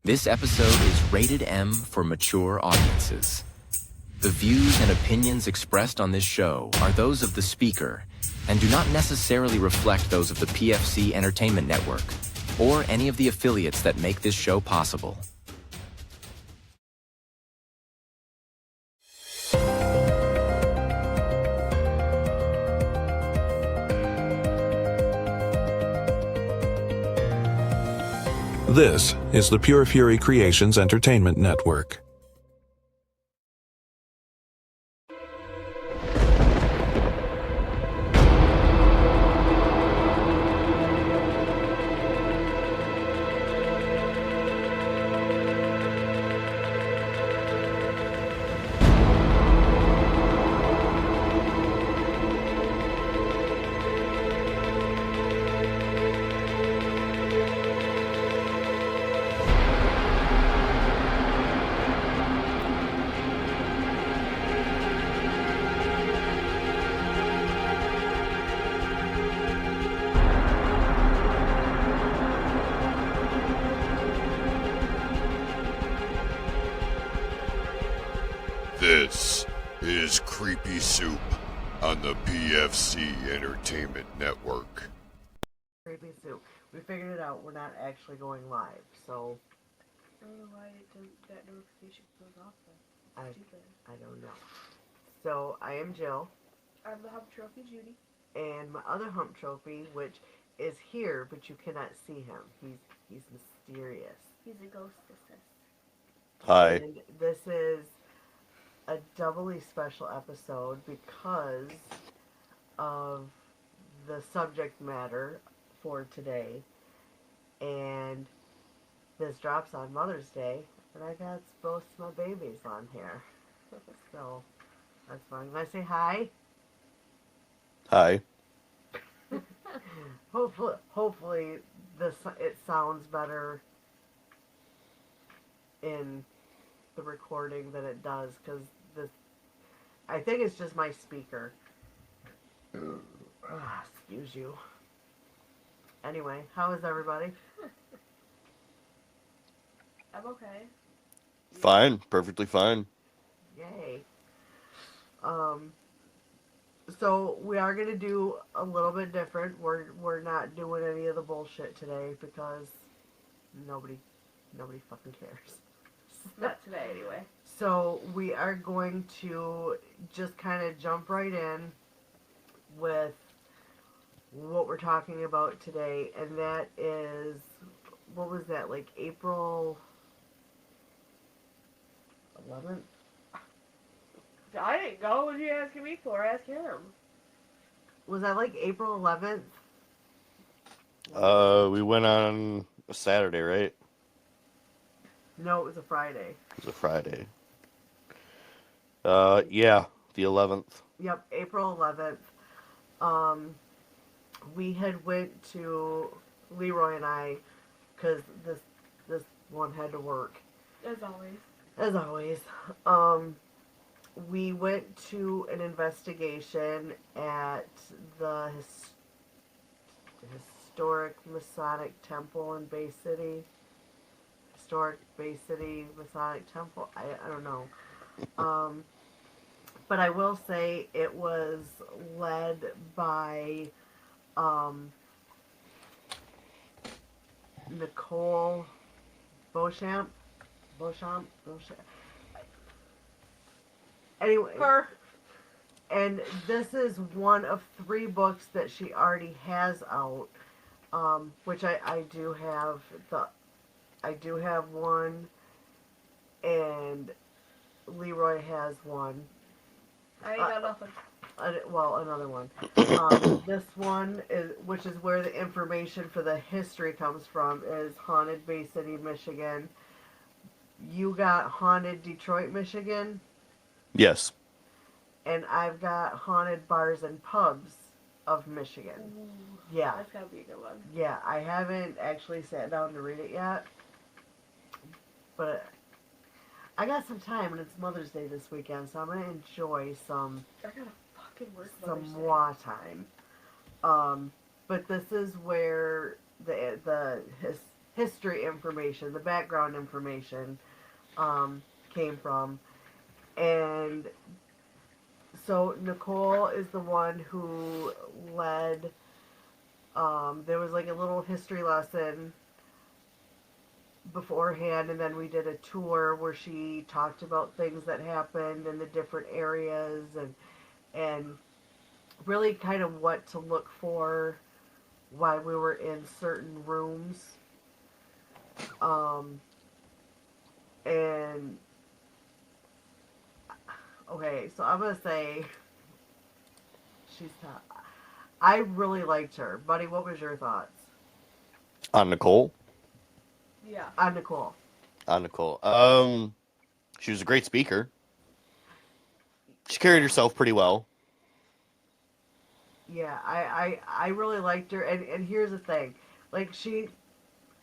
This episode is rated M for mature audiences. The views and opinions expressed on this show are those of the speaker and do not necessarily reflect those of the PFC Entertainment Network or any of the affiliates that make this show possible. This is the Pure Fury Creations Entertainment Network. This is Creepy Soup on the PFC Entertainment Network. Creepy Soup. We figured it out. We're not actually going live, so... I don't know why that notification goes off then. I don't know. So, I am Jill. I'm the Hump Trophy Judy. And my other Hump Trophy, which is here, but you cannot see him. He's mysterious. He's a ghost assist. Hi. And this is a doubly special episode because of the subject matter for today. And this drops on Mother's Day, and I got both my babies on here. So, that's fun. Can I say hi? Hi. Hopefully it sounds better in the recording than it does, because I think it's just my speaker. Excuse you. Anyway, how is everybody? I'm okay. Fine. Perfectly fine. Yay. So we are gonna do a little bit different. We're not doing any of the bullshit today because nobody fucking cares. Not today, anyway. So we are going to just kind of jump right in with what we're talking about today, and that is, what was that, like April 11th? I didn't go. What are you asking me for? Ask him. Was that like April 11th? We went on a Saturday, right? No, it was a Friday. It was a Friday. Yeah, the 11th. Yep, April 11th. We had went to LeRoy and I, because this one had to work. As always. As always. We went to an investigation at the historic Masonic Temple in Bay City. Historic Bay City Masonic Temple. I don't know. But I will say it was led by Nicole Beauchamp. Anyway, and this is one of 3 books that she already has out, which I do have. I do have one, and LeRoy has one. I ain't got nothing. Well, another one. This one is, which is where the information for the history comes from, is Haunted Bay City, Michigan. You got Haunted Detroit, Michigan. Yes. And I've got Haunted Bars and Pubs of Michigan. Ooh, Yeah. That's gotta be a good one. Yeah, I haven't actually sat down to read it yet. But I got some time, and it's Mother's Day this weekend, so I'm going to enjoy some I gotta fucking work some Mother's Day. moi time. But this is where the history information, the background information came from. And so Nicole is the one who led, there was like a little history lesson beforehand, and then we did a tour where she talked about things that happened in the different areas, and really kind of what to look for while we were in certain rooms. And okay, so I'm gonna say she's top. I really liked her. Buddy, what was your thoughts On Nicole? Yeah. on Nicole? On Nicole. She was a great speaker. She carried herself pretty well. Yeah, I really liked her. And here's the thing. Like, she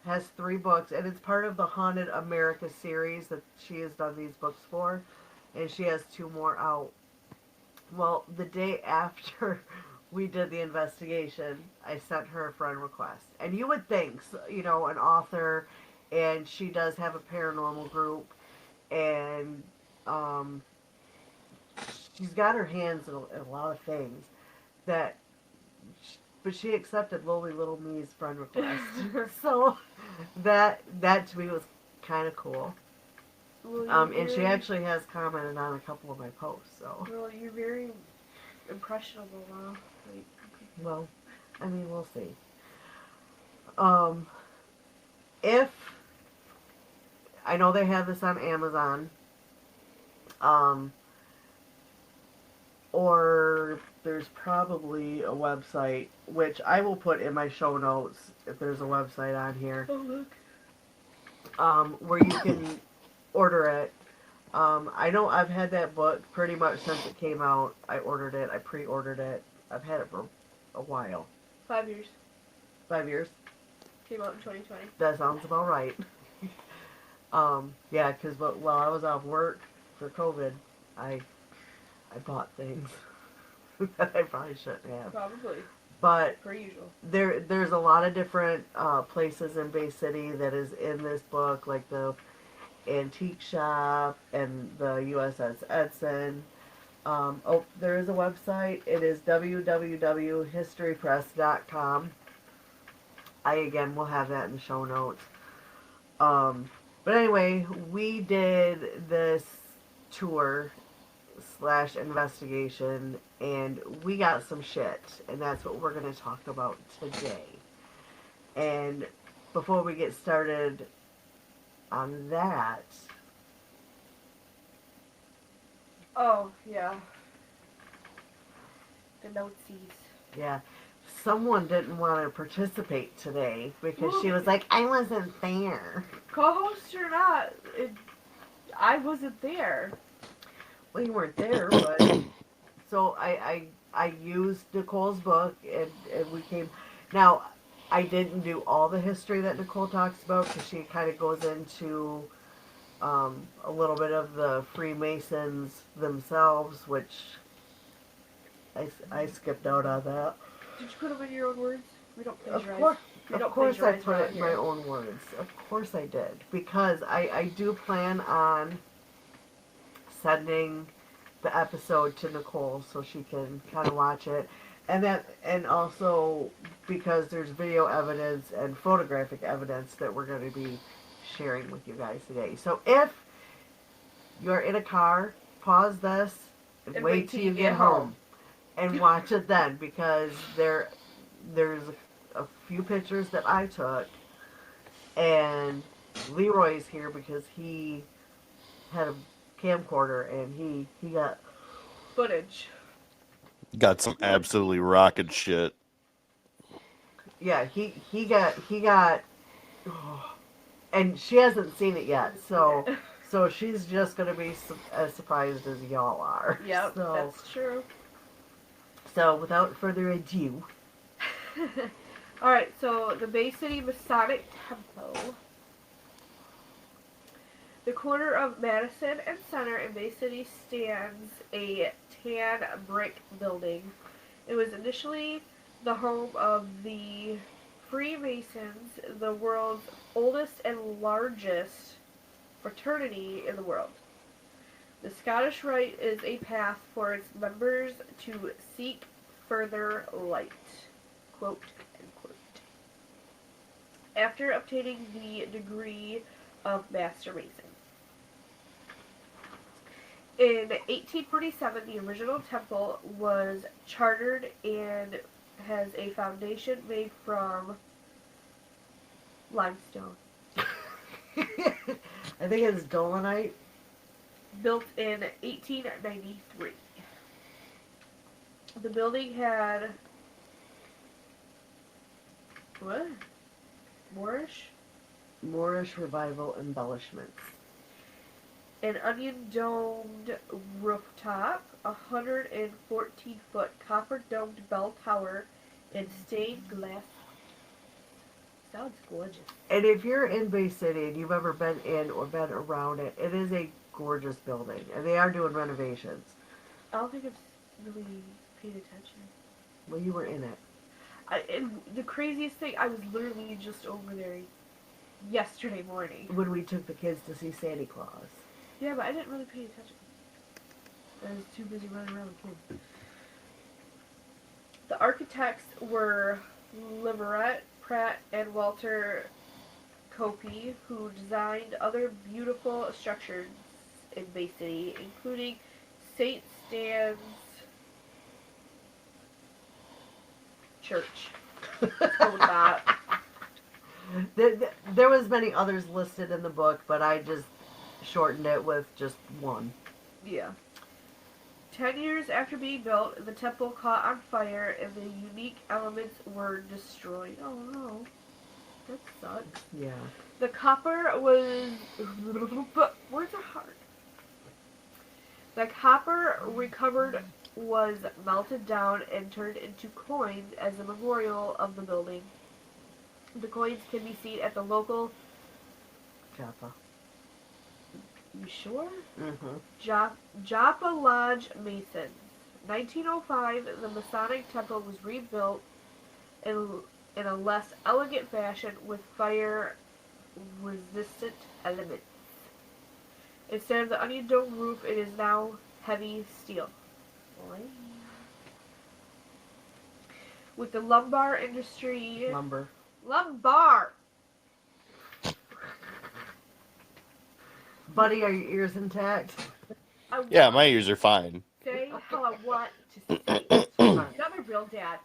has 3 books, and it's part of the Haunted America series that she has done these books for. And she has 2 more out. Well, the day after we did the investigation, I sent her a friend request. And you would think, you know, an author, and she does have a paranormal group, and she's got her hands in a lot of things that, but she accepted lowly little me's friend request. So that to me was kind of cool. Well, And she actually has commented on a couple of my posts. So Well, you're very impressionable now. Like, well, I mean, we'll see. If I know they have this on Amazon, or there's probably a website, which I will put in my show notes if there's a website on here, oh look. where you can order it. I know I've had that book pretty much since it came out. I ordered it. I pre-ordered it. I've had it for a while. 5 years. 5 years. Came out in 2020. That sounds about right. Yeah, because while I was off work for COVID, I bought things that I probably shouldn't have. Probably. But Per usual. there's a lot of different places in Bay City that is in this book, like the Antique Shop and the USS Edson. Oh, there is a website. It is www.historypress.com. I, again, will have that in the show notes. But anyway, we did this tour / investigation, and we got some shit, and that's what we're going to talk about today. And before we get started on that, Oh, yeah. The noteses. yeah, someone didn't want to participate today because she was like, I wasn't there. Co-host or not, I wasn't there. Well, you weren't there, but so I used Nicole's book, and we came. Now, I didn't do all the history that Nicole talks about because she kind of goes into a little bit of the Freemasons themselves, which I skipped out on that. Did you put them in your own words? We don't Of plagiarize. course, We of don't course I plagiarize put around it in my here. own words. Of course I did. Because I do plan on sending the episode to Nicole so she can kind of watch it. And also because there's video evidence and photographic evidence that we're going to be sharing with you guys today. So if you're in a car, pause this and wait till you get home and watch it then, because there's a few pictures that I took, and LeRoy's here because he had a camcorder and he got Footage. Got some absolutely rocket shit. yeah he got and she hasn't seen it yet, so she's just gonna be as surprised as y'all are. Yep, So that's true. without further ado, Alright, so the Bay City Masonic Temple. The corner of Madison and Center in Bay City stands a tan brick building. It was initially the home of the Freemasons, the world's oldest and largest fraternity in the world. The Scottish Rite is a path for its members to seek further light. Quote, end quote. After obtaining the degree of Master Mason. In 1847, the original temple was chartered and has a foundation made from limestone. I think it's dolomite. Built in 1893. The building had what? Moorish revival embellishments. An onion-domed rooftop, a 114-foot copper-domed bell tower, and stained glass. Sounds gorgeous. And if you're in Bay City and you've ever been in or been around it, it is a gorgeous building. And they are doing renovations. I don't think I've really paid attention. Well, you were in it. And the craziest thing, I was literally just over there yesterday morning. When we took the kids to see Santa Claus. Yeah, but I didn't really pay attention. I was too busy running around with kids. The architects were LeRoy, Pratt, and Walter Copey, who designed other beautiful structures in Bay City, including St. Stan's Church. Let's go with that. There was many others listed in the book, but I just shortened it with just one. Yeah. 10 years after being built, the temple caught on fire and the unique elements were destroyed. Oh no. That sucks. Yeah. The copper was... Words are hard. The copper recovered was melted down and turned into coins as a memorial of the building. The coins can be seen at the local... Joppa. You sure? Mm-hmm. Joppa Lodge Masons. 1905, the Masonic Temple was rebuilt in a less elegant fashion with fire-resistant elements. Instead of the onion dome roof, it is now heavy steel. With the lumbar industry... Lumbar! Buddy, are your ears intact? Yeah, my ears are fine. Say how I want to say it. You're not my real dad.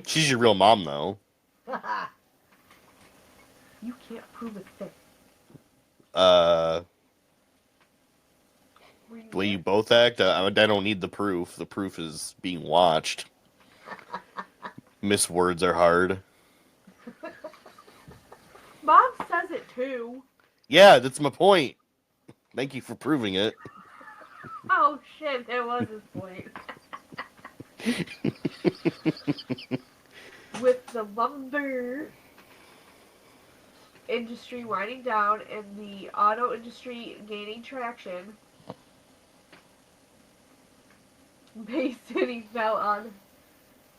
She's your real mom, though. You can't prove a thing. The way you both act, I don't need the proof. The proof is being watched. Words are hard. Mom says it too. Yeah, that's my point. Thank you for proving it. Oh shit, that was his point. With the lumber industry winding down and the auto industry gaining traction, Bay City fell on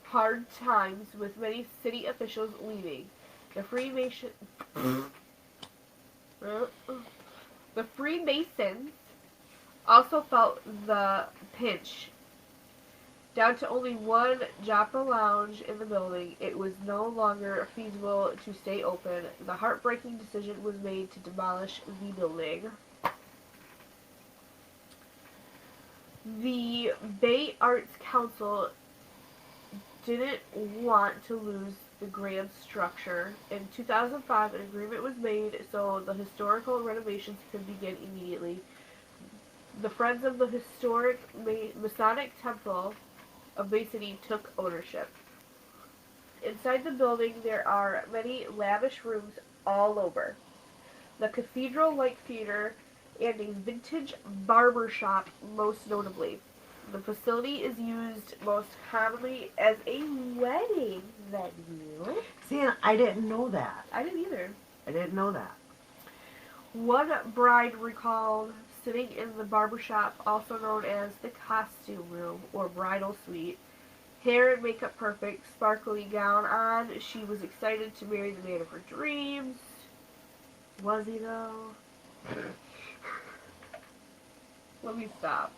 hard times with many city officials leaving. The Freemasons also felt the pinch. Down to only one Joppa lounge in the building, it was no longer feasible to stay open. The heartbreaking decision was made to demolish the building. The Bay Arts Council didn't want to lose the grand structure. In 2005, an agreement was made so the historical renovations could begin immediately. The Friends of the Historic Masonic Temple of Bay City took ownership. Inside the building, there are many lavish rooms all over. The cathedral-like theater and a vintage barber shop, most notably. The facility is used most commonly as a wedding venue. See, I didn't know that. I didn't either. I didn't know that. One bride recalled sitting in the barber shop, also known as the costume room or bridal suite, Hair and makeup perfect, sparkly gown on. She was excited to marry the man of her dreams. Was he though? Let me stop.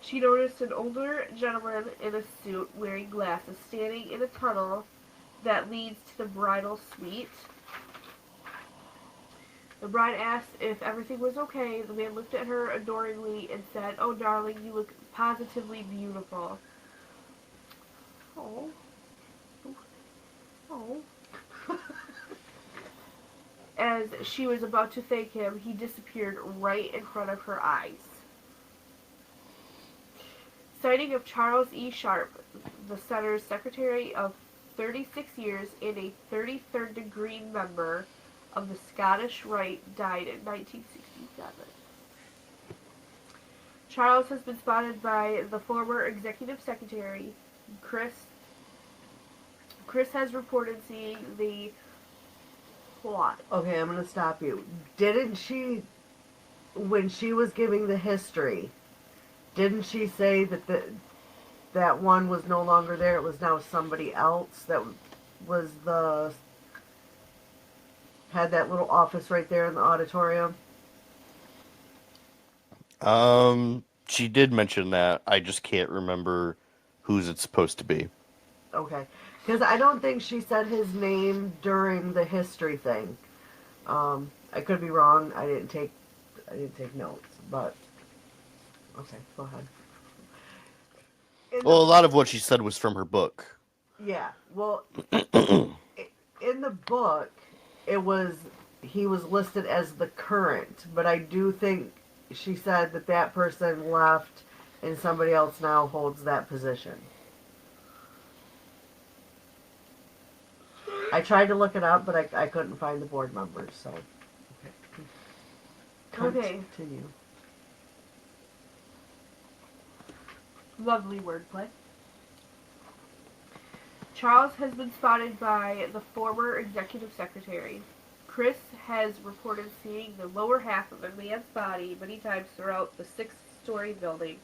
She noticed an older gentleman in a suit wearing glasses standing in a tunnel that leads to the bridal suite. The bride asked if everything was okay. The man looked at her adoringly and said, "Oh, darling, you look positively beautiful." Oh. Oh. As she was about to thank him, he disappeared right in front of her eyes. Sighting of Charles E. Sharp, the center's secretary of 36 years and a 33rd degree member of the Scottish Rite, died in 1967. Charles has been spotted by the former executive secretary, Chris. Chris has reported seeing the what? Okay, I'm going to stop you. Didn't she, when she was giving the history, didn't she say that that one was no longer there? It was now somebody else that was had that little office right there in the auditorium? She did mention that. I just can't remember whose it's supposed to be. Okay. Because I don't think she said his name during the history thing. I could be wrong. I didn't take notes, but okay, go ahead. Well, a lot of what she said was from her book. Yeah. Well, in the book, he was listed as the current, but I do think she said that person left and somebody else now holds that position. I tried to look it up, but I couldn't find the board members, so. Okay. Continue. Lovely wordplay. Charles has been spotted by the former executive secretary. Chris has reported seeing the lower half of a man's body many times throughout the 6-story building.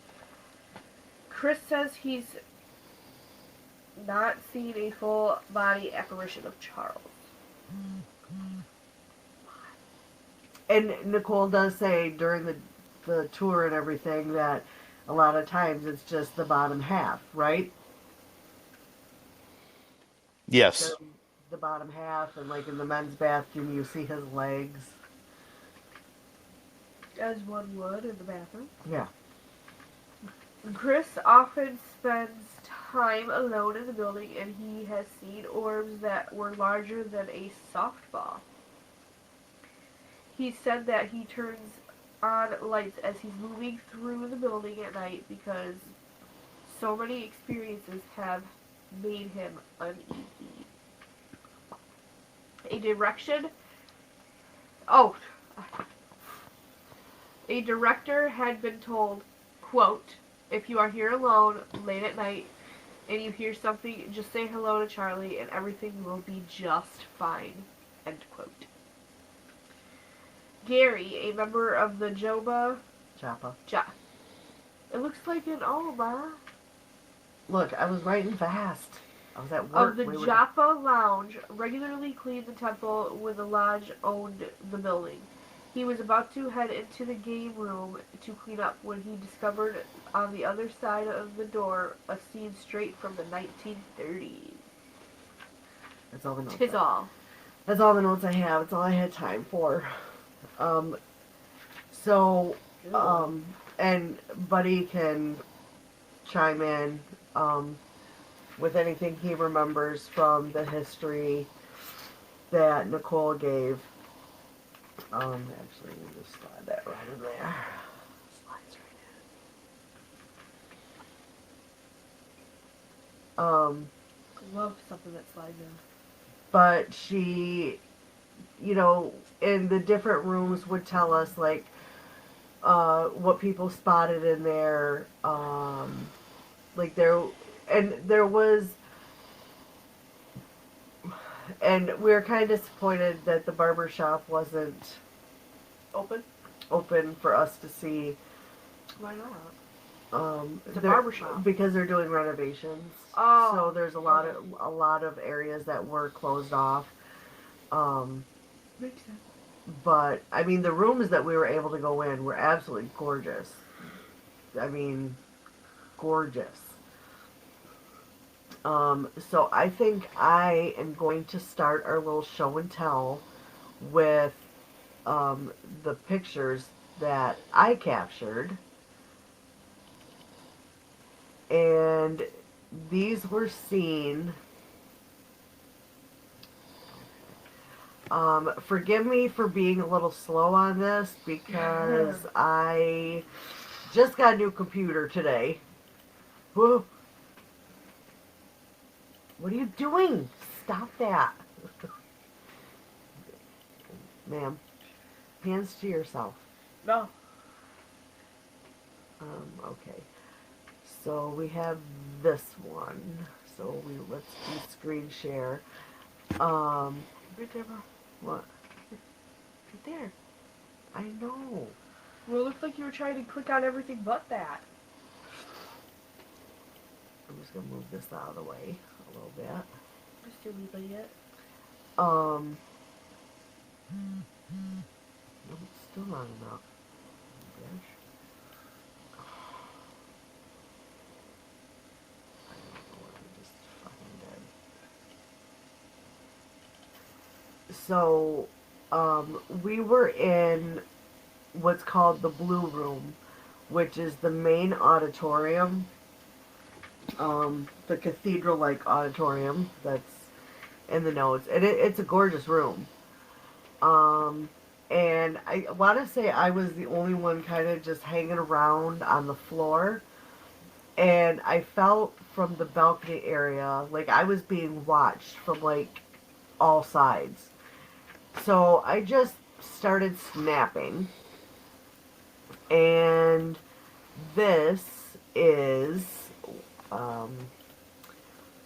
Chris says he's not seen a full body apparition of Charles. And Nicole does say during the tour and everything that a lot of times it's just the bottom half, right? Yes. The bottom half, and like in the men's bathroom, you see his legs. As one would in the bathroom. Yeah. Chris often spends time alone in the building, and he has seen orbs that were larger than a softball. He said that he turns on lights as he's moving through the building at night because so many experiences have made him uneasy. A director had been told, quote, "If you are here alone, late at night, and you hear something, just say hello to Charlie and everything will be just fine," end quote. Gary, a member of the Joppa. It looks like an Oma. Look, I was writing fast. I was at Of work. the Joppa Lounge, regularly cleaned the temple when the lodge owned the building. He was about to head into the game room to clean up when he discovered on the other side of the door a scene straight from the 1930s. That's all the notes. Tis all. That's all the notes I have. It's all I had time for. And Buddy can chime in with anything he remembers from the history that Nicole gave. Actually, we'll just slide that right in there. Slides right in. Love something that slides in. But she, in the different rooms would tell us, like, what people spotted in there. And we were kind of disappointed that the barber shop wasn't Open? open for us to see. Why It's a barbershop. Because they're doing renovations. Oh. So there's a lot of areas that were closed off. Makes sense. But I mean, the rooms that we were able to go in were absolutely gorgeous. I mean, gorgeous. So I think I am going to start our little show and tell with the pictures that I captured. And these were seen. Forgive me for being a little slow on this because I just got a new computer today. Whoa. What are you doing? Stop that. Ma'am, hands to yourself. No. Okay. So we have this one. So let's do screen share. Right there, bro. What? Right there. I know. Well, it looked like you were trying to click on everything but that. I'm just gonna move this out of the way a little bit. Just do me idiot. No, it's still not enough. Bitch. I don't know what I just fucking did. So, we were in what's called the Blue Room, which is the main auditorium. The cathedral-like auditorium that's in the notes. And it's a gorgeous room. And I want to say I was the only one kind of just hanging around on the floor. And I felt from the balcony area like I was being watched from like all sides. So I just started snapping. And this is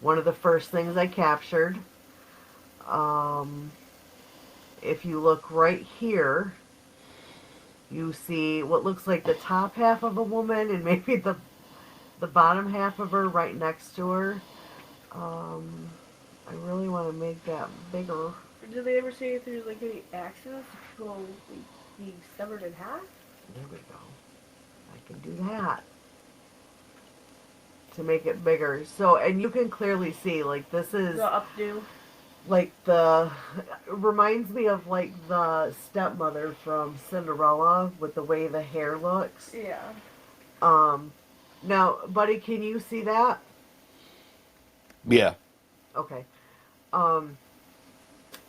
one of the first things I captured. If you look right here, you see what looks like the top half of a woman and maybe the bottom half of her right next to her. I really want to make that bigger. Did they ever say if there's like any accidents, people being severed in half? There we go. I can do that to make it bigger. So, and you can clearly see, like, this is The updo. like reminds me of like the stepmother from Cinderella with the way the hair looks. Yeah. Now, buddy, can you see that? Yeah. Okay.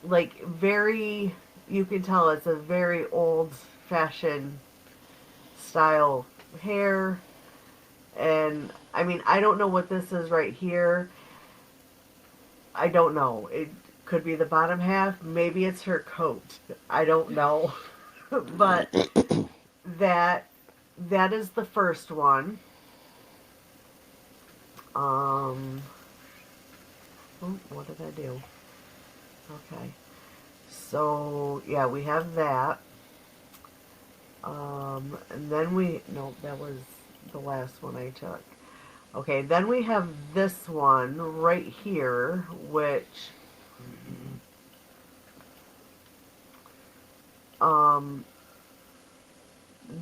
Like very, you can tell it's a very old-fashioned style hair. And I mean, I don't know what this is right here. I don't know. It could be the bottom half. Maybe it's her coat. I don't know. But that is the first one. Oh, what did I do? Okay. So, yeah, we have that. And then no, that was the last one I took. Okay, then we have this one right here, which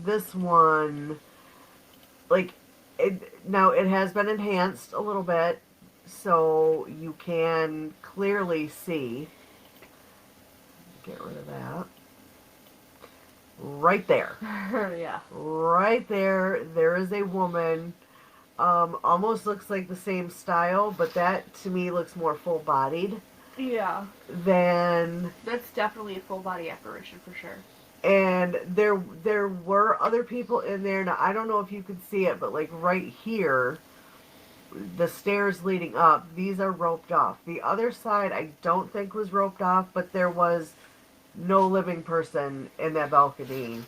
this one, like, now it has been enhanced a little bit, so you can clearly see. Get rid of that. Right there. Yeah. Right there, there is a woman. Almost looks like the same style, but that to me looks more full-bodied. Yeah. Than That's definitely a full body apparition for sure. And there were other people in there. Now I don't know if you can see it, but like right here, the stairs leading up, these are roped off. The other side I don't think was roped off, but there was no living person in that balcony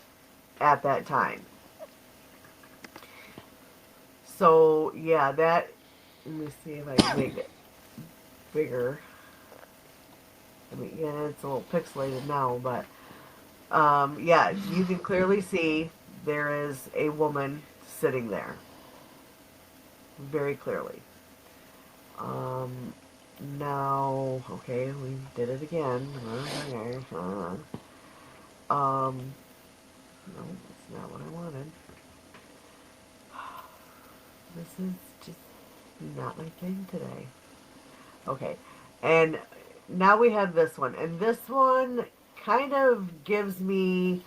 at that time. So yeah, let me see if I can make it bigger. I mean, yeah, it's a little pixelated now, but yeah, you can clearly see there is a woman sitting there. very clearly. Now, okay, we did it again. No, that's not what I wanted. This is just not my thing today. Okay, and now we have this one, and this one kind of gives me,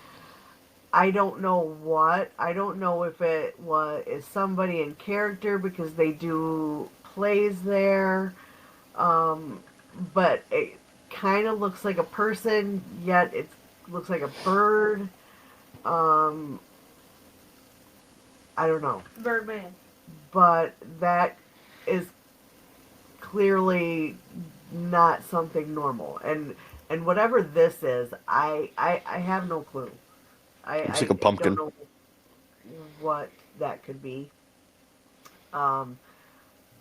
I don't know what. I don't know if it is somebody in character because they do plays there, but it kind of looks like a person, yet it looks like a bird. Um, I don't know, Birdman. but that is clearly not something normal, and whatever this is, I have no clue. Looks like a I don't pumpkin. know what that could be. Um,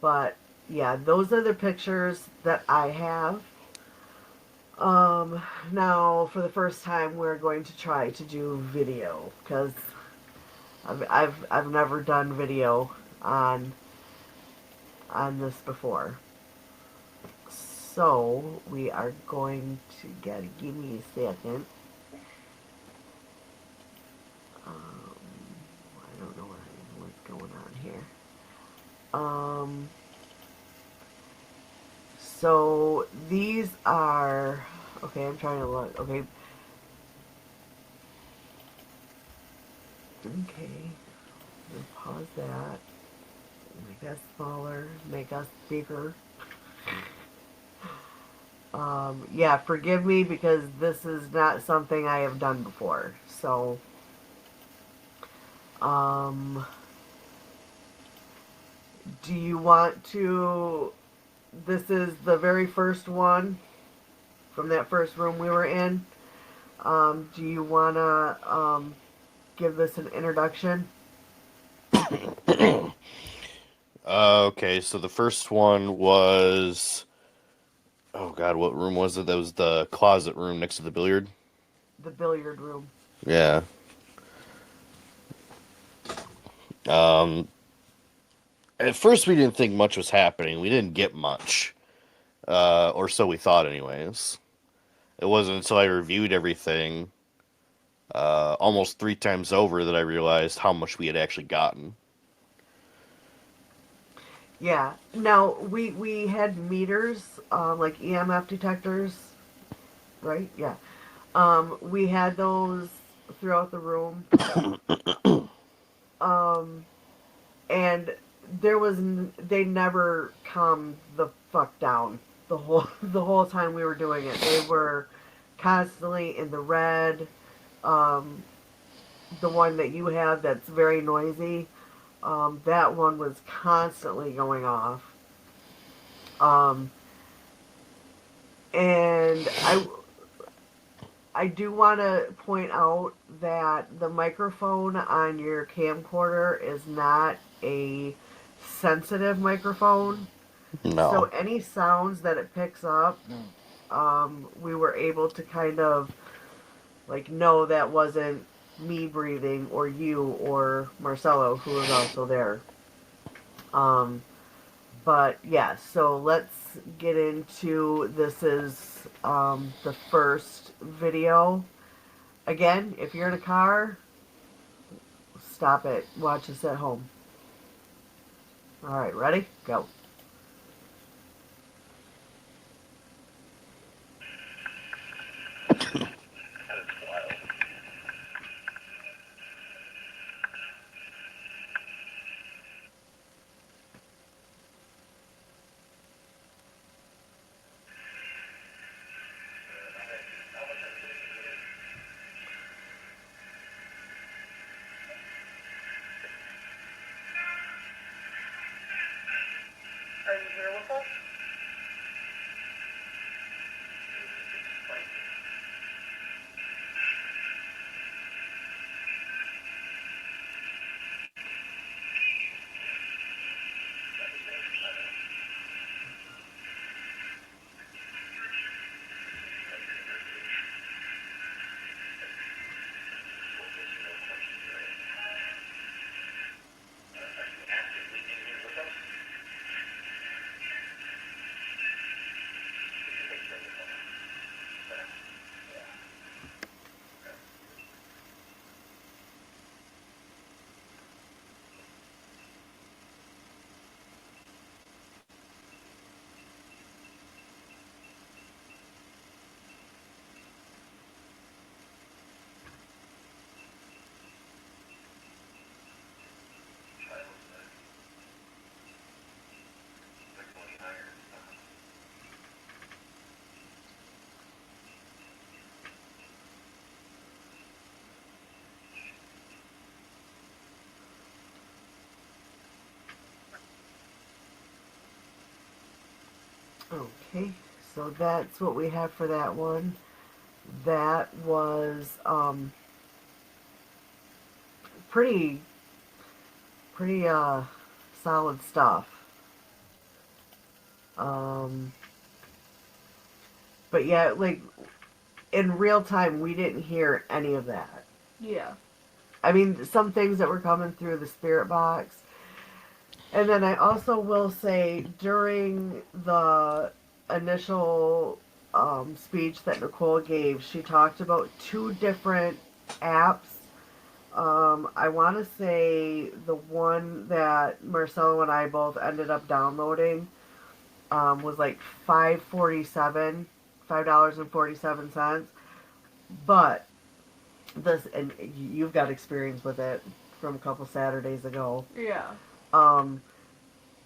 but yeah, those are the pictures that I have. Now for the first time, we're going to try to do video because I've never done video on this before. So we are going to give me a second. I don't know what's going on here. So these are, okay, I'm trying to look, okay. Okay, we'll pause that, make that smaller, make us bigger. Yeah, forgive me because this is not something I have done before, so, do you want to, this is the very first one from that first room we were in. Do you want to give this an introduction? Okay, so the first one was, oh God, what room was it? That was the closet room next to the billiard. The billiard room. Yeah. At first, we didn't think much was happening. We didn't get much, or so we thought, anyways. It wasn't until I reviewed everything almost 3 times over that I realized how much we had actually gotten. Yeah. Now we had meters, like EMF detectors, right? Yeah. We had those throughout the room. And they never calmed the fuck down the whole time we were doing it. They were constantly in the red. The one that you have that's very noisy, that one was constantly going off. And I do want to point out that the microphone on your camcorder is not a sensitive microphone. So No. any sounds that it picks up, we were able to kind of like know that wasn't me breathing or you or Marcelo who was also there. But yeah, so let's get into this is the first video. Again, if you're in a car, stop it. Watch this at home. Alright, ready? Go. Are you here with us? Are you actively in here with us? Okay, so that's what we have for that one. That was pretty pretty solid stuff. Um, but yeah, like in real time, we didn't hear any of that. Yeah. I mean, some things that were coming through the spirit box. And then I also will say during the initial speech that Nicole gave, she talked about two different apps. I want to say the one that Marcelo and I both ended up downloading was like $5.47. But this, and you've got experience with it from a couple Saturdays ago. Yeah. Um,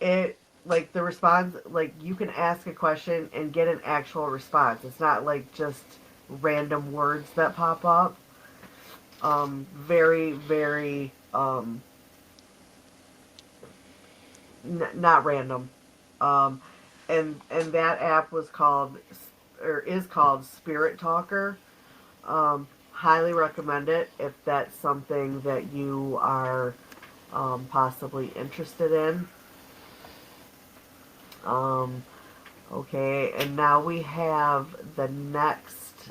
it like the response, like you can ask a question and get an actual response. It's not like just random words that pop up. Very, very not random. Um, and that app was called or is called Spirit Talker. Highly recommend it if that's something that you are possibly interested in. Um, okay, and now we have the next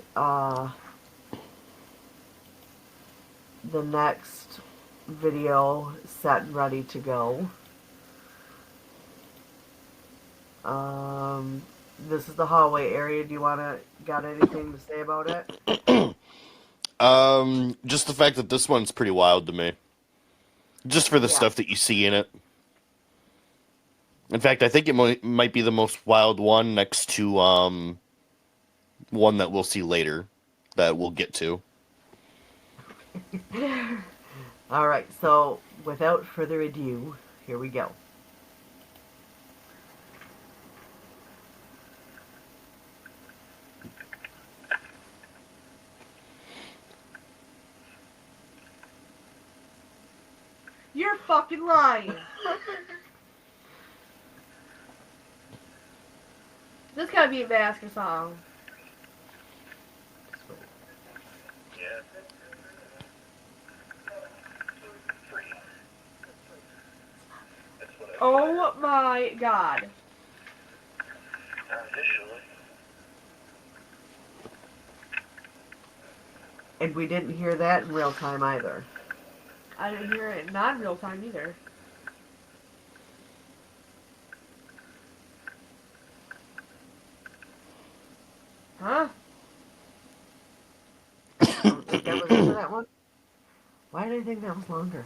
video set and ready to go. This is the hallway area. Do you got anything to say about it? Just the fact that this one's pretty wild to me. Just for the Yeah. stuff that you see in it. In fact, I think it might be the most wild one next to one that we'll see later that we'll get to. All right, so without further ado, here we go. You're fucking lying. This gotta be a Masker song. Oh my god. And we didn't hear that in real time either. I didn't hear it not in real time either. Huh? I don't think that was into that one. Why did I think that was longer?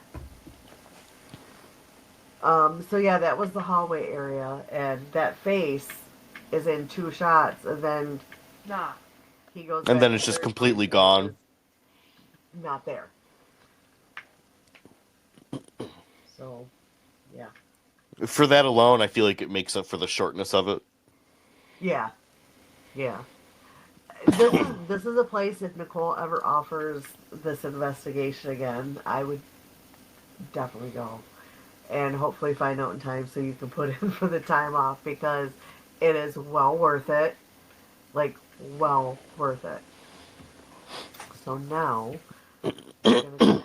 So yeah, that was the hallway area, and that face is in two shots, and then Nah. he goes And back then to it's just third completely person, and gone. it's not there. So, yeah. For that alone, I feel like it makes up for the shortness of it. Yeah. Yeah. This is a place, if Nicole ever offers this investigation again, I would definitely go. And hopefully find out in time so you can put in for the time off, because it is well worth it. Like, well worth it. So now, we're going to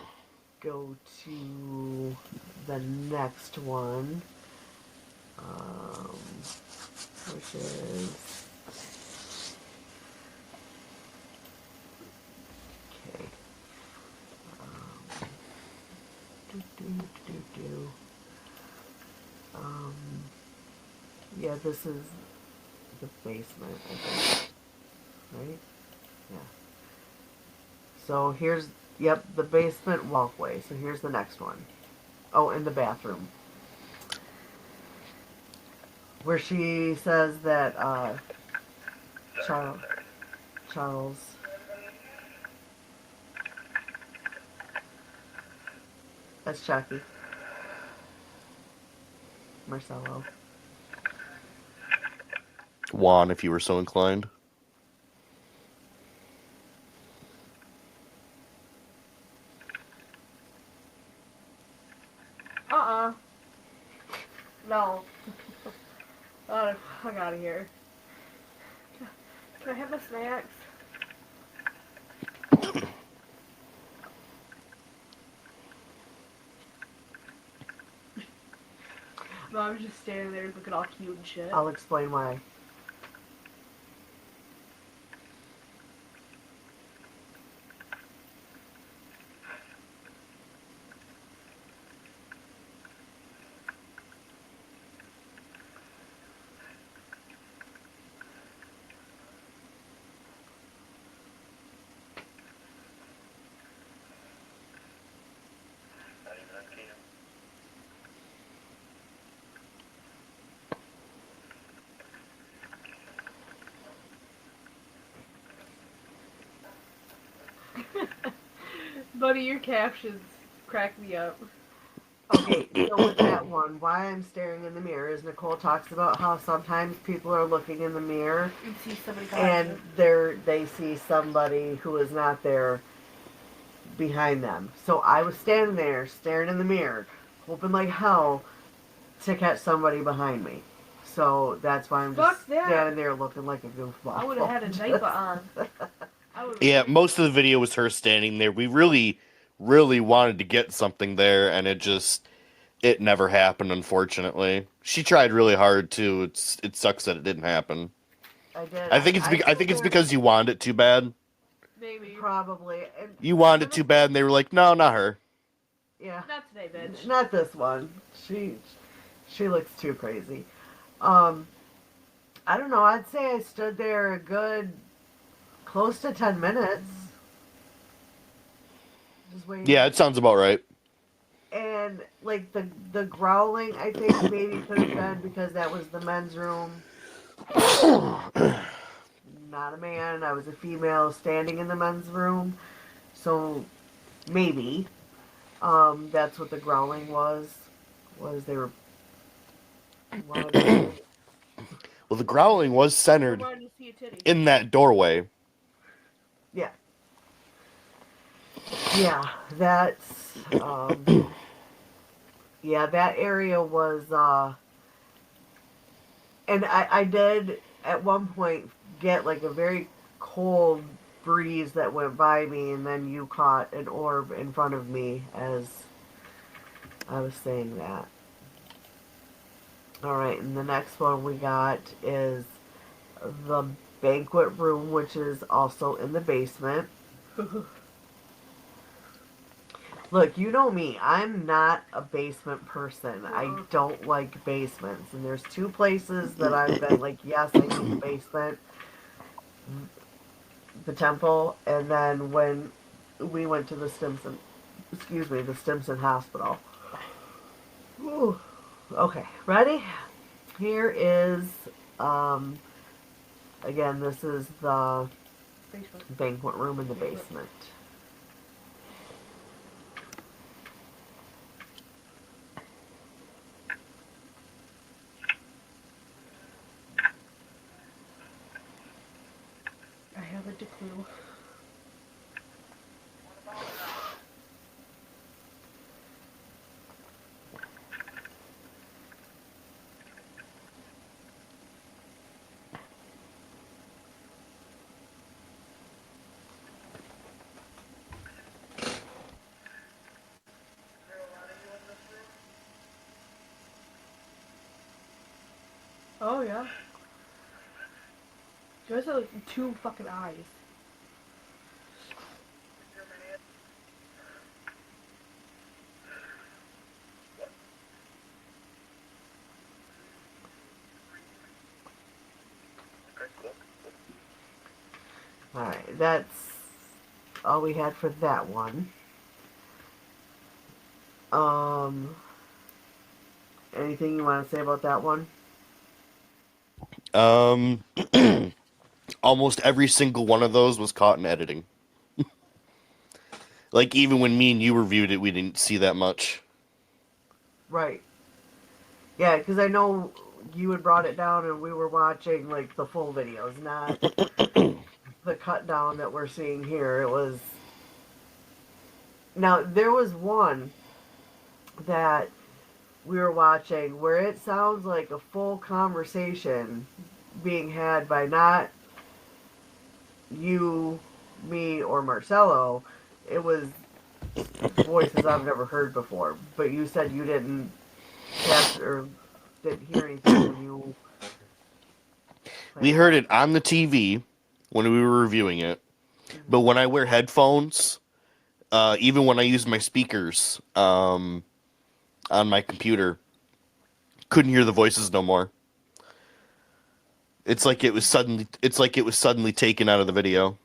go to the next one, which is... Okay. Do. Um, yeah, this is the basement, I think. Right? Yeah. So here's, yep, the basement walkway. So here's the next one. Oh, in the bathroom. Where she says that, Charles, that's Chucky. Marcelo. Juan, if you were so inclined. No. Oh, fuck out of here. Can I have my snacks? Mom's just standing there looking all cute and shit. I'll explain why. Buddy, your captions crack me up. Okay, so with that one, why I'm staring in the mirror is Nicole talks about how sometimes people are looking in the mirror And see somebody and they see somebody who is not there behind them. So I was standing there staring in the mirror, hoping like hell to catch somebody behind me. So that's why I'm just standing there looking like a goofball. I would have had a diaper on. Yeah, most of the video was her standing there. We really, really wanted to get something there, and it never happened, unfortunately. She tried really hard too. It sucks that it didn't happen. I did. I think it's because you wanted it too bad. Maybe. Probably. And You wanted it too bad, and they were like, no, not her. yeah. Not today, bitch. Not this one. She looks too crazy. I don't know. I'd say I stood there a good close to 10 minutes. Just waiting. Yeah, it sounds about right. And like the growling, I think maybe could have been because that was the men's room. Not a man. I was a female standing in the men's room. So maybe that's what the growling was they were. Well, the growling was centered I wanted to see a titty. in that doorway. Yeah. Yeah, that's yeah, that area was and I did at one point get like a very cold breeze that went by me, and then you caught an orb in front of me as I was saying that. Alright, and the next one we got is the banquet room, which is also in the basement. Look, you know me. I'm not a basement person. I don't like basements. And there's two places that I've been like, yes, I need a basement. The temple, and then when we went to the Stimson Hospital. Ooh. Okay, ready? Here is, again, this is the banquet room in the basement. I haven't a clue. Oh, yeah. You guys have like two fucking eyes. Alright, that's all we had for that one. Anything you want to say about that one? Almost every single one of those was caught in editing. Like, even when me and you reviewed it, we didn't see that much. Right. Yeah, because I know you had brought it down and we were watching, like, the full videos, not the cut down that we're seeing here. It was... Now, there was one that we were watching where it sounds like a full conversation being had by not you, me, or Marcelo, it was voices I've never heard before. But you said you didn't catch or didn't hear anything when you We played heard back. it on the TV when we were reviewing it, but when I wear headphones, even when I use my speakers on my computer, couldn't hear the voices no more. It's like it was suddenly taken out of the video.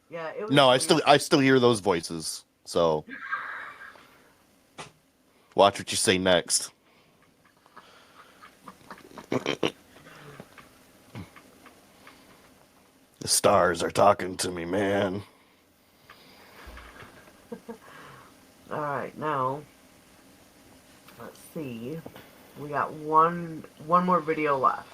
Yeah, it was No, weird. I still hear those voices. So watch what you say next. The stars are talking to me, man. All right, now let's see. We got one more video left.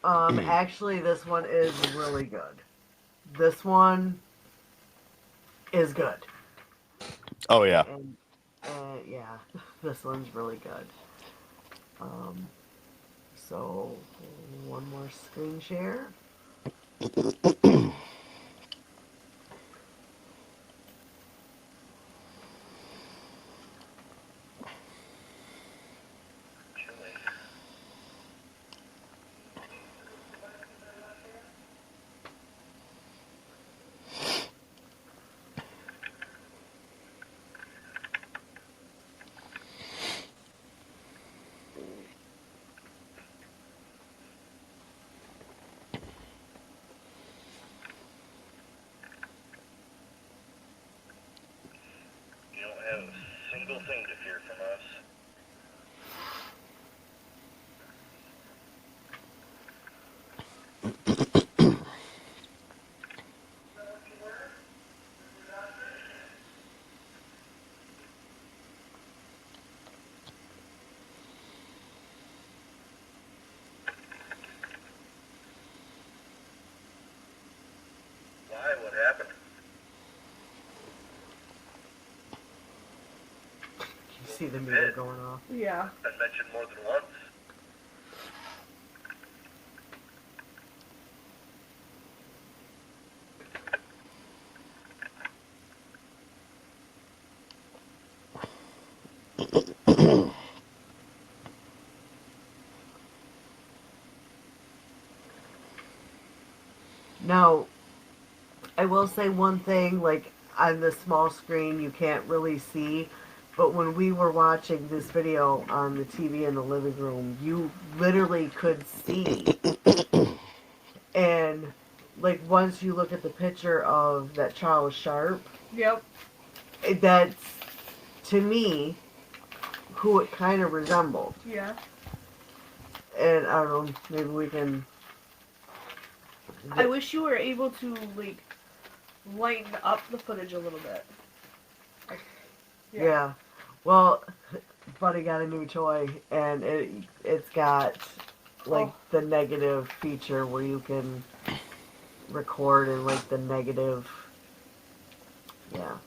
Actually, this one is really good. This one is good. Oh yeah. And yeah, this one's really good. So one more screen share. You don't have a single thing to fear from us. Why? What happened? You see the meter going off. Yeah. Been mentioned more than once. Now, I will say one thing, like on the small screen you can't really see, but when we were watching this video on the TV in the living room, you literally could see. And like once you look at the picture of that Charles Sharp, Yep. that's to me who it kind of resembled. Yeah. And I don't know, maybe we can. I wish you were able to like lighten up the footage a little bit. Like, Yeah. Well, Buddy got a new toy, and it's got like the negative feature where you can record in like the negative. Yeah.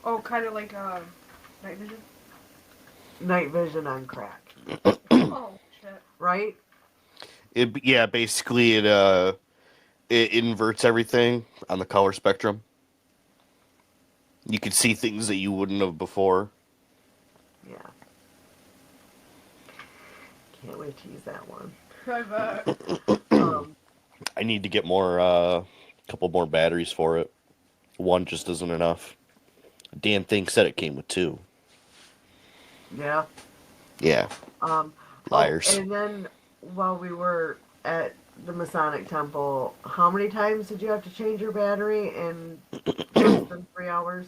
Oh, kind of like night vision. Night vision on crack, Oh shit. right? Basically it inverts everything on the color spectrum. You could see things that you wouldn't have before. Yeah. Can't wait to use that one. I bet. I need to get a couple more batteries for it. One just isn't enough. Damn thing said it came with two. Yeah. Yeah. Liars. Oh, and then while we were at the Masonic Temple, how many times did you have to change your battery in less than 3 hours?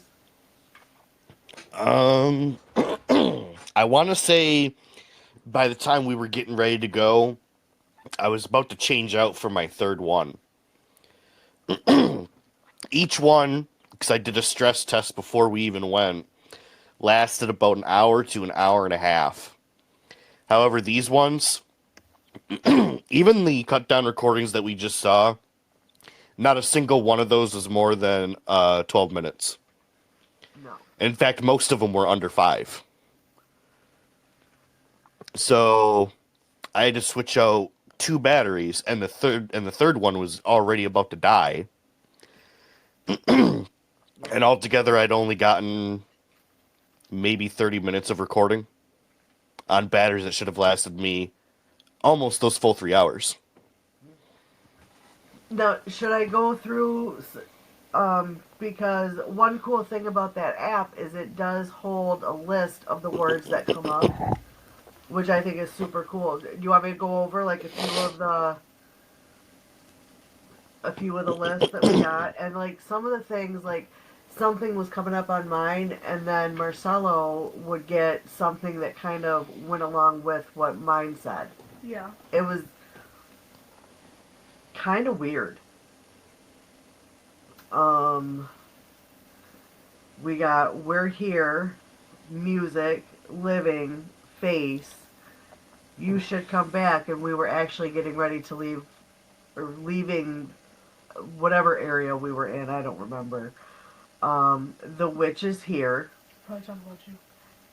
I want to say by the time we were getting ready to go, I was about to change out for my third one. Each one, because I did a stress test before we even went, lasted about an hour to an hour and a half. However, these ones, even the cut down recordings that we just saw, not a single one of those was more than 12 minutes. No. In fact, most of them were under 5. So I had to switch out 2 batteries, and the third one was already about to die. And altogether, I'd only gotten maybe 30 minutes of recording on batteries that should have lasted me almost those full 3 hours. Now, should I go through? Because one cool thing about that app is it does hold a list of the words that come up, which I think is super cool. Do you want me to go over like a few of the lists that we got? And like some of the things, like something was coming up on mine, and then Marcelo would get something that kind of went along with what mine said. Yeah. It was kind of weird. We got We're Here, Music, Living, Face, You Should Come Back, and we were actually getting ready to leave, or leaving whatever area we were in, I don't remember. The Witch is Here. Probably talking about you.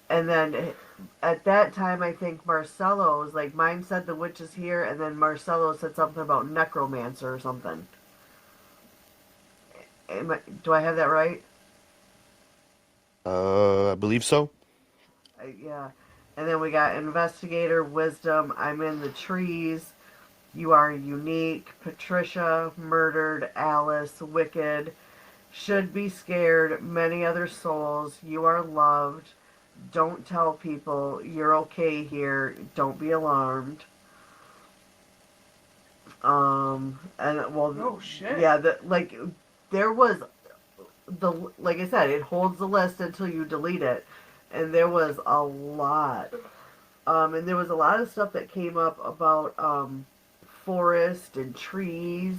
And then at that time, I think Marcelo's, like mine said The Witch is Here, and then Marcelo said something about Necromancer or something. Do I have that right? I believe so. Yeah. And then we got Investigator, Wisdom, I'm in the Trees, You Are Unique, Patricia, Murdered, Alice, Wicked, Should Be Scared, Many Other Souls, You Are Loved, Don't Tell People, You're Okay Here, Don't Be Alarmed. And well, Oh shit. yeah, there was like I said, it holds the list until you delete it, and there was a lot. And there was a lot of stuff that came up about forest and trees.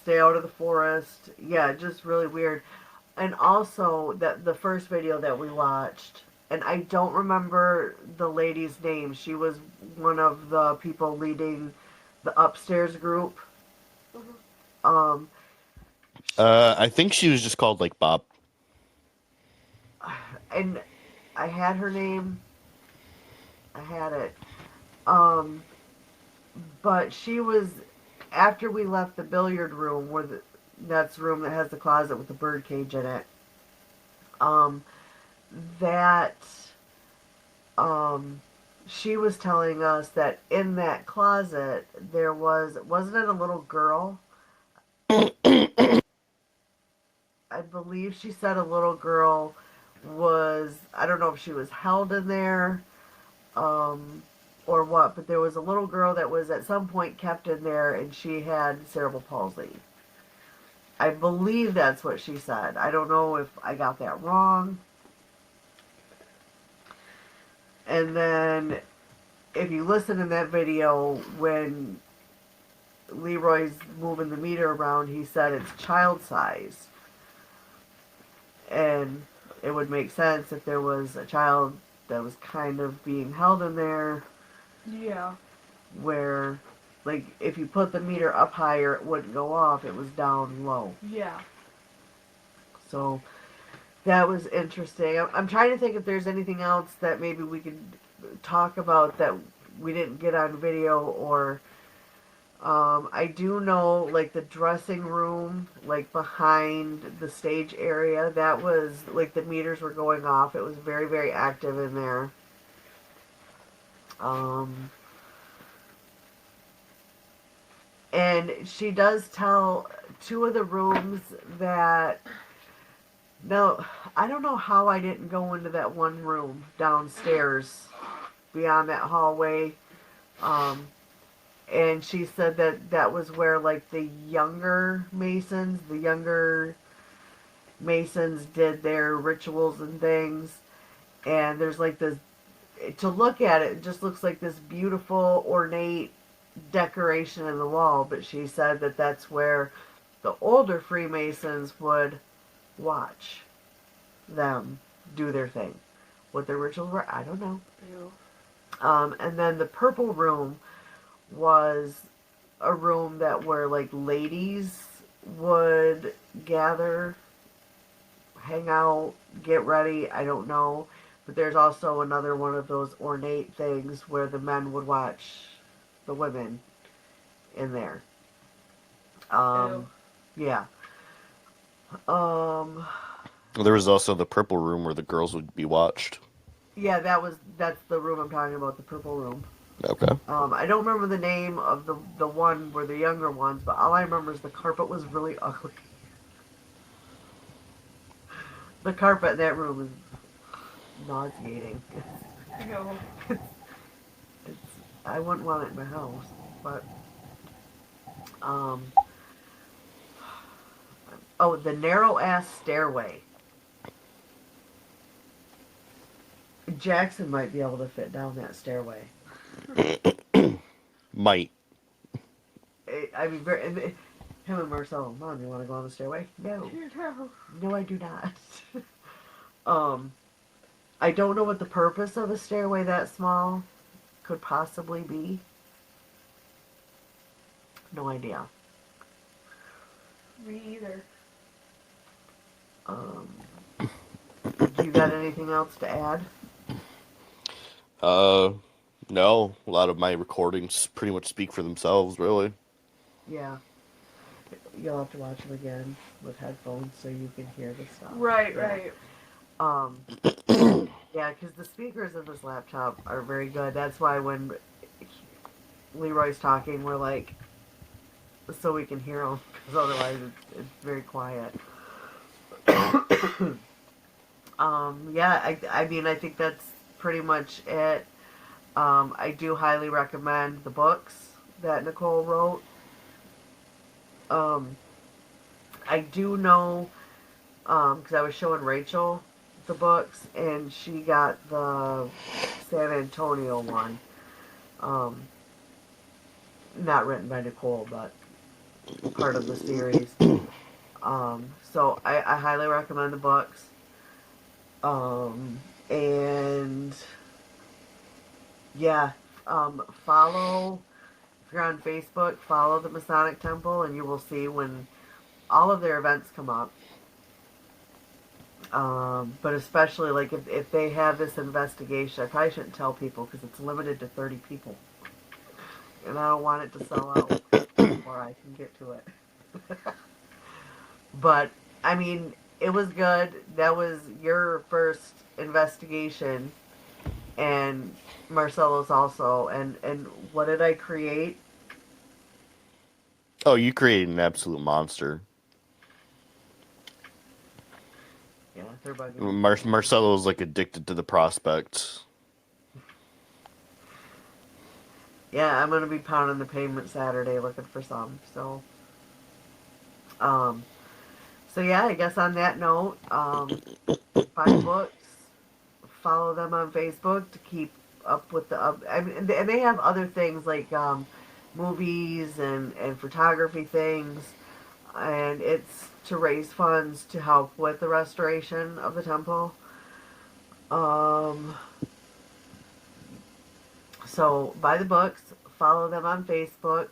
Stay out of the forest. Yeah, just really weird. And also that the first video that we watched, and I don't remember the lady's name. She was one of the people leading the upstairs group. I think she was just called like Bob. And I had her name. I had it. But she was, after we left the billiard room, that's the room that has the closet with the bird cage in it. That she was telling us that in that closet there wasn't it a little girl? I believe she said a little girl was, I don't know if she was held in there, or what, but there was a little girl that was at some point kept in there, and she had cerebral palsy. I believe that's what she said. I don't know if I got that wrong. And then, if you listen in that video, when LeRoy's moving the meter around, he said it's child size. And it would make sense if there was a child that was kind of being held in there. Yeah. Where, like, if you put the meter up higher, it wouldn't go off. It was down low. Yeah. So, that was interesting. I'm trying to think if there's anything else that maybe we could talk about that we didn't get on video, or I do know, like, the dressing room, like, behind the stage area, that was, like, the meters were going off. It was very, very active in there. And she does tell two of the rooms that, no, I don't know how I didn't go into that one room downstairs beyond that hallway. And she said that was where, like, the younger Masons did their rituals and things. And there's, like, this, to look at it, it just looks like this beautiful, ornate decoration in the wall. But she said that that's where the older Freemasons would watch them do their thing. What their rituals were, I don't know. Ew. And then the purple room was a room that where, like, ladies would gather, hang out, get ready. I don't know. But there's also another one of those ornate things where the men would watch the women in there. Yeah. There was also the purple room where the girls would be watched. Yeah, that's the room I'm talking about, the purple room. Okay. I don't remember the name of the one where the younger ones, but all I remember is the carpet was really ugly. The carpet in that room is nauseating. No. It's I wouldn't want it in my house, but oh, the narrow ass stairway. Jackson might be able to fit down that stairway. Might. I mean, him and Marcel, Mom, you want to go on the stairway? No. No, I do not. I don't know what the purpose of a stairway that small could possibly be. No idea. Me either. You got anything else to add? No. A lot of my recordings pretty much speak for themselves, really. Yeah. You'll have to watch them again with headphones so you can hear the stuff. Right, Yeah. right. Yeah, because the speakers of this laptop are very good. That's why when LeRoy's talking, we're like, so we can hear him, because otherwise it's very quiet. Yeah, I mean, I think that's pretty much it. I do highly recommend the books that Nicole wrote. I do know, because I was showing Rachel the books, and she got the San Antonio one. Not written by Nicole, but part of the series. So I highly recommend the books. And yeah, follow, if you're on Facebook, follow the Masonic Temple, and you will see when all of their events come up. But especially like if they have this investigation, I probably shouldn't tell people because it's limited to 30 people, and I don't want it to sell out before I can get to it. But I mean, it was good. That was your first investigation, and Marcelo's also. And what did I create? Oh, you created an absolute monster. Yeah, they're bugging me. Marcelo's like addicted to the prospect. Yeah, I'm gonna be pounding the pavement Saturday looking for some. So yeah, I guess on that note, buy books, follow them on Facebook to keep up with the I mean, and they have other things like movies and photography things, and it's to raise funds to help with the restoration of the temple. So buy the books, follow them on Facebook.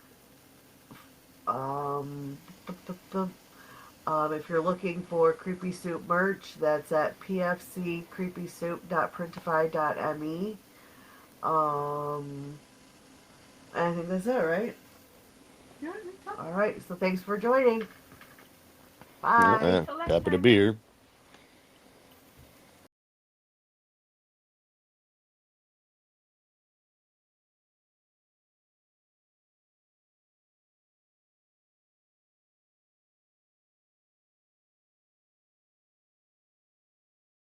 If you're looking for Creepy Soup merch, that's at pfccreepysoup.printify.me. I think that's it, right? Yeah, All right, so thanks for joining. Bye. Till next Happy to time. be here.